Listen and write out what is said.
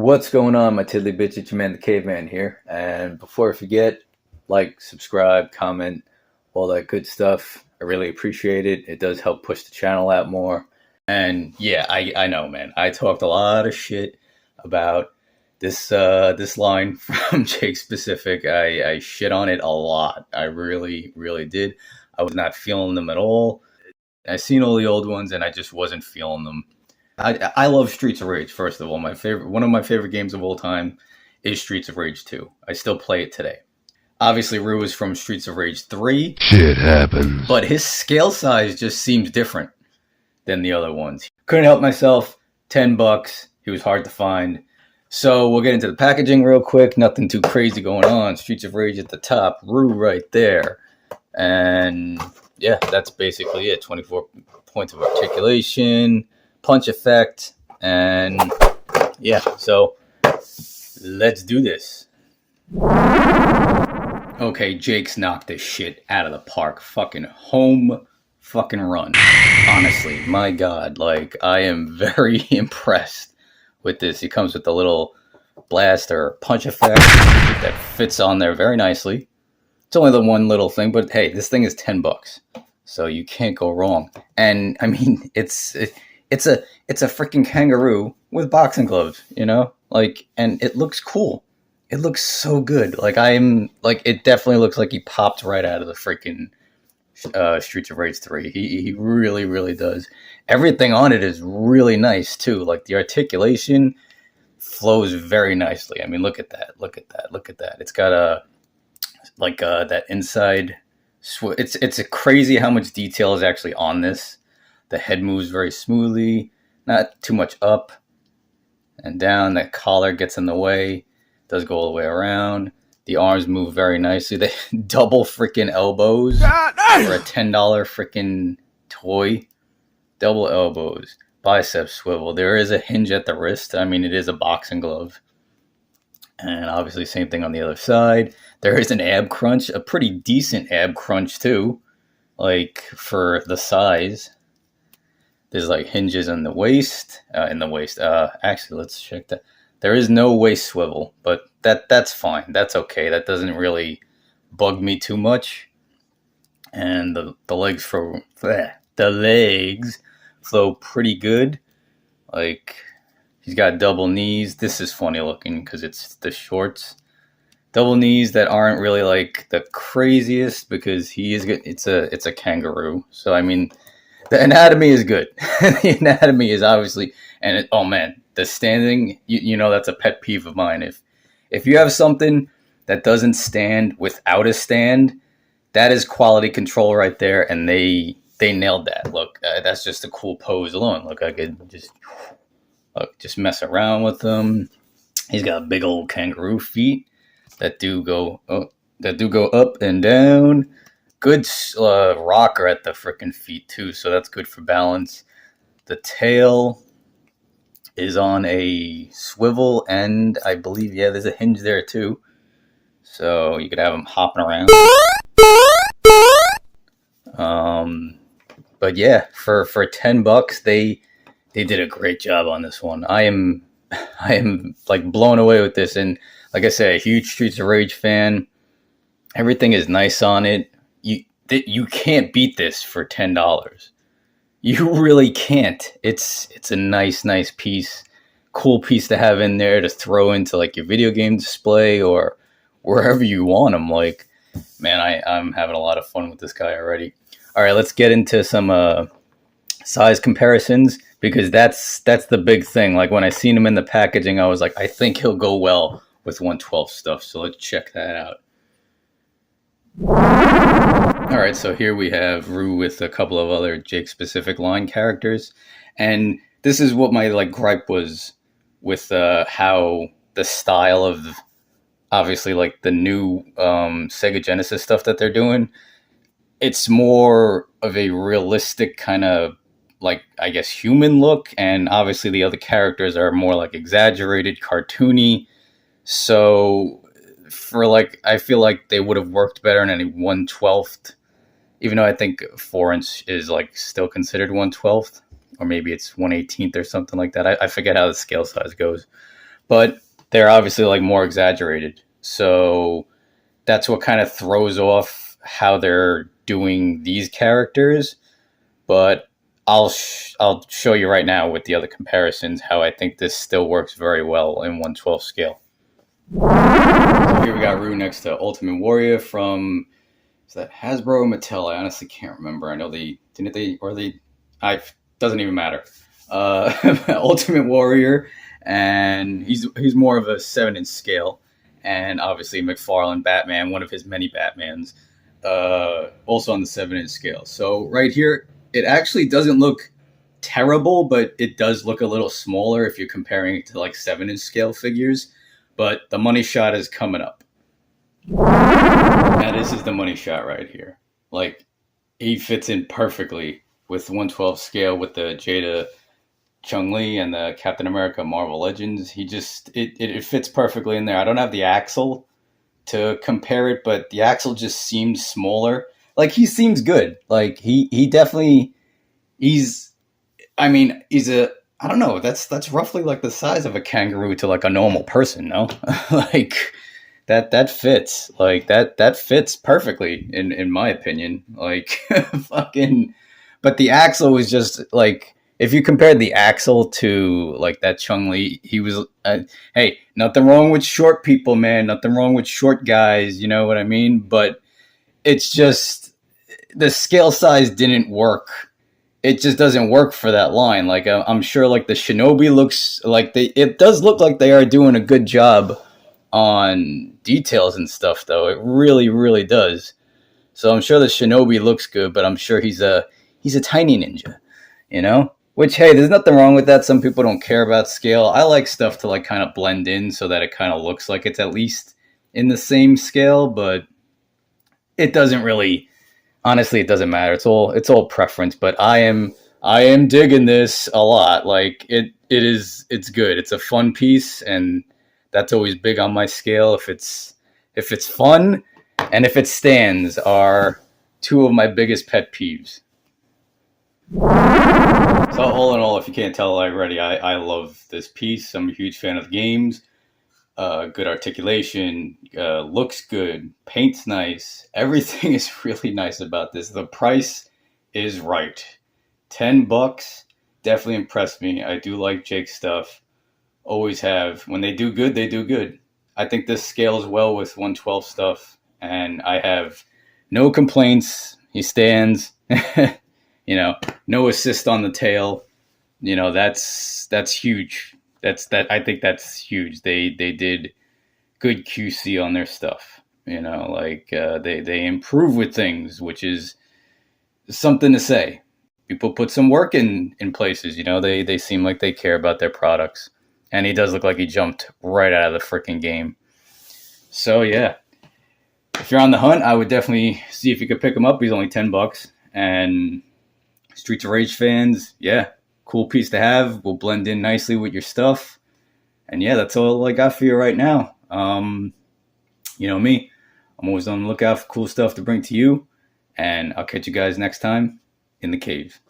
What's going on, my tiddly bitch? It's your man, the caveman here. And before I forget, like, subscribe, comment, all that good stuff. I really appreciate it. It does help push the channel out more. And yeah, I know, man. I talked a lot of shit about this line from Jakks Pacific. I shit on it a lot. I really, really did. I was not feeling them at all. I seen all the old ones, and I just wasn't feeling them. I love Streets of Rage. First of all, one of my favorite games of all time is Streets of Rage 2. I still play it today. Obviously, Roo is from Streets of Rage 3. Shit happens. But his scale size just seems different than the other ones. Couldn't help myself. $10. He was hard to find. So we'll get into the packaging real quick. Nothing too crazy going on. Streets of Rage at the top. Roo right there. And yeah, that's basically it. 24 points of articulation. Punch effect, and yeah, so let's do this. Okay, Jakks knocked this shit out of the park. Fucking home fucking run. Honestly, my God, like, I am very impressed with this. He comes with the little blast or punch effect that fits on there very nicely. It's only the one little thing, but hey, this thing is $10, so you can't go wrong. And I mean, it's a freaking kangaroo with boxing gloves, you know? Like, and it looks cool. It looks so good. Like, it definitely looks like he popped right out of the freaking Streets of Rage 3. He really, really does. Everything on it is really nice, too. Like, the articulation flows very nicely. I mean, look at that. Look at that. Look at that. It's got that inside... It's crazy how much detail is actually on this. The head moves very smoothly, not too much up and down. That collar gets in the way, does go all the way around. The arms move very nicely. They double freaking elbows for a $10 freaking toy. Double elbows, bicep swivel. There is a hinge at the wrist. I mean, it is a boxing glove. And obviously, same thing on the other side. There is an ab crunch, a pretty decent ab crunch too, like for the size. There's like hinges in the waist. Actually, let's check that. There is no waist swivel, but that's fine. That's okay. That doesn't really bug me too much. And the legs flow pretty good. Like, he's got double knees. This is funny looking because it's the shorts. Double knees that aren't really like the craziest because it's a kangaroo. So I mean, the anatomy is good. The anatomy is obviously, and oh man, the standing, you know, that's a pet peeve of mine. If you have something that doesn't stand without a stand, that is quality control right there, and they nailed that. Look, that's just a cool pose alone. Look, I could just mess around with them. He's got big old kangaroo feet that do go up and down. Good rocker at the frickin' feet too, so that's good for balance. The tail is on a swivel, and I believe, yeah, there's a hinge there too, so you could have them hopping around. But yeah, for $10, they did a great job on this one. I am like blown away with this, and like I said, a huge Streets of Rage fan. Everything is nice on it. You can't beat this for $10. You really can't. It's a nice piece, cool piece to have in there to throw into like your video game display or wherever you want them. Like, man, I'm having a lot of fun with this guy already. All right, let's get into some size comparisons, because that's the big thing. Like, when I seen him in the packaging, I was like, I think he'll go well with 112 stuff. So let's check that out. All right, so here we have Roo with a couple of other Jakks Pacific line characters, and this is what my gripe was with how the style of, obviously, like the new Sega Genesis stuff that they're doing. It's more of a realistic kind of, like, I guess, human look, and obviously the other characters are more like exaggerated, cartoony. So I feel like they would have worked better in any 1/12th, even though I think 4-inch is like still considered 1/12th, or maybe it's 1/18th or something like that. I forget how the scale size goes, but they're obviously like more exaggerated. So that's what kind of throws off how they're doing these characters. But I'll show you right now with the other comparisons how I think this still works very well in 1/12 scale. So here we got Roo next to Ultimate Warrior from, is that Hasbro or Mattel? I honestly can't remember. I know they didn't they or they. I doesn't even matter. Ultimate Warrior, and he's more of a 7-inch scale, and obviously McFarlane Batman, one of his many Batmans, also on the 7-inch scale. So right here, it actually doesn't look terrible, but it does look a little smaller if you're comparing it to like 7-inch scale figures. But the money shot is coming up. Now this is the money shot right here. Like, he fits in perfectly with 1/12 scale with the Jada Chung-Li and the Captain America Marvel Legends. It fits perfectly in there. I don't have the axle to compare it, but the axle just seems smaller. Like, he seems good. Like, he definitely, he's a, I don't know, that's roughly like the size of a kangaroo to like a normal person, no? Like, that fits. Like, that fits perfectly in my opinion. Like, fucking, but the axle was just like, if you compared the axle to like that Chung-Li, he was, hey, nothing wrong with short people, man. Nothing wrong with short guys. You know what I mean? But it's just, the scale size didn't work. It just doesn't work for that line. Like, I'm sure like the Shinobi looks like it does look like they are doing a good job on details and stuff, though. It really, really does. So I'm sure the Shinobi looks good, but I'm sure he's a tiny ninja, you know? Which, hey, there's nothing wrong with that. Some people don't care about scale. I like stuff to like kind of blend in so that it kind of looks like it's at least in the same scale, but it doesn't really, honestly, it doesn't matter. It's all preference, but I am digging this a lot. Like, it's good. It's a fun piece, and that's always big on my scale. If it's fun and if it stands are two of my biggest pet peeves. So all in all, if you can't tell already, I love this piece. I'm a huge fan of the games. Good articulation, looks good, paint's nice. Everything is really nice about this. The price is right. $10 definitely impressed me. I do like Jake's stuff. Always have. When they do good, they do good. I think this scales well with 1/12 stuff, and I have no complaints. He stands. No assist on the tail. That's huge. I think that's huge. They did good QC on their stuff. They improve with things, which is something to say. People put some work in places. They seem like they care about their products, and he does look like he jumped right out of the freaking game. So yeah, if you're on the hunt, I would definitely see if you could pick him up. He's only $10, and Streets of Rage fans, yeah, cool piece to have. Will blend in nicely with your stuff. And yeah, that's all I got for you right now. You know me, I'm always on the lookout for cool stuff to bring to you. And I'll catch you guys next time in the cave.